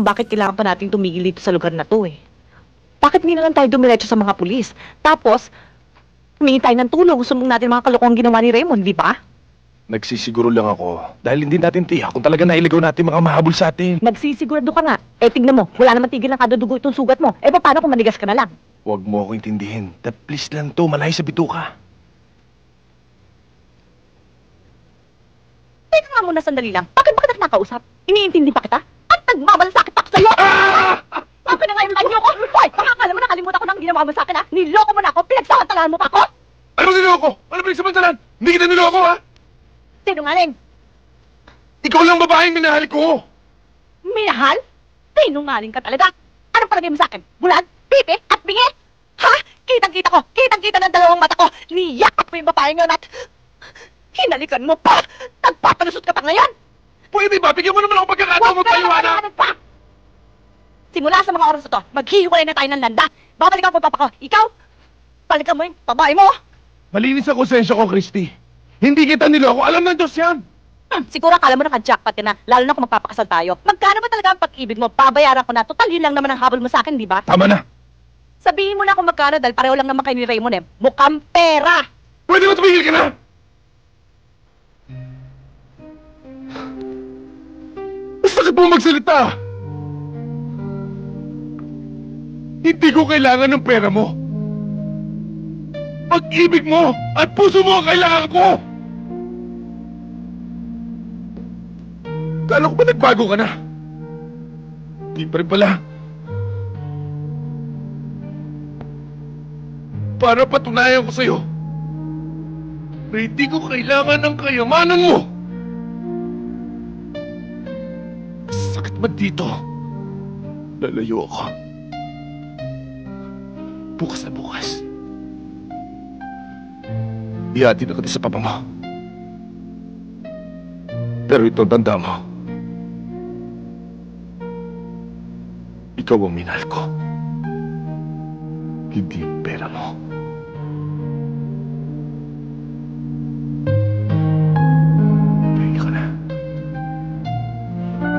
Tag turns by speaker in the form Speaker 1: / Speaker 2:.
Speaker 1: kung bakit kailangan pa natin tumigil dito sa lugar na to eh. Bakit hindi na lang tayo dumiretso sa mga pulis? Tapos, humingi tayo ng tulong, sumbong natin mga kalokohang ginawa ni Raymond, di ba?
Speaker 2: Nagsisiguro lang ako dahil hindi natin tiyak kung talaga nailigaw natin mga mahabol sa atin.
Speaker 1: Nagsisigurado ka nga. Eh, tignan mo, wala naman tigil ng kadudugo itong sugat mo. Eh, paano kung manigas ka na lang?
Speaker 2: Huwag mo ako intindihin. Please lang to, malayo sa bituka.
Speaker 1: Teka nga muna sandali lang. Bakit ba kita nakausap? Iniintindi pa kita? At nagmamalasakit ako sa'yo! Okay na nga yung kanyo ko! Hoy! Makakala mo nakalimutan ko ng ginawa mo sa akin, ha? Niloko mo na ako! Pinagsamantalaan mo pa ako!
Speaker 2: Ano ba niloko? Ano ba nagsamantalan? Hindi kita niloko, ha?
Speaker 1: Sinungaling!
Speaker 2: Ikaw lang babaeng minahal ko!
Speaker 1: Minahal? Sinungaling ka talaga! Anong palagay mo sa akin? Bulag? Pipi? At bingi? Ha? Kitang-kita ko! Kitang-kita ng dalawang mata ko! Niyakap mo yung babaeng yun at... hinalikan mo pa! Nagpapalusot ka pa ngayon!
Speaker 2: Pwede ba? Bigyan mo naman ako pagkakataon magpaliwanag!
Speaker 1: Pa! Simula sa mga oras na to, maghihiwalay na tayo ng landa. Babalikan ko papa ko. Ikaw, balikan mo yung babae mo.
Speaker 2: Malinis ang konsensya ko, Christy. Hindi kita niloko. Alam ng Diyos yan.
Speaker 1: Siguro akala mo naka-jackpot ka na, lalo na kung magpapakasal tayo. Magkano ba talaga ang pag-ibig mo? Babayaran ko na. Total, yun lang naman ang habol mo sa akin, di ba?
Speaker 2: Tama na.
Speaker 1: Sabihin mo na kung magkano dahil pareho lang naman kayo ni Raymond eh. Mukhang pera!
Speaker 2: Pwede ba tumigil ka na? Sakit mo magsalita! Hindi ko kailangan ng pera mo. Pag-ibig mo at puso mo ang kailangan ko! Kala ko ba nagbago ka na? Hindi pa rin pala. Para patunayan ko sa'yo na hindi ko kailangan ng kayamanan mo. Sakit man dito. Lalayo ako. Bukas na bukas. Ihati na kita sa papa mo. Pero ito, tanda mo. Ikaw ang minahal ko. Hindi pera mo.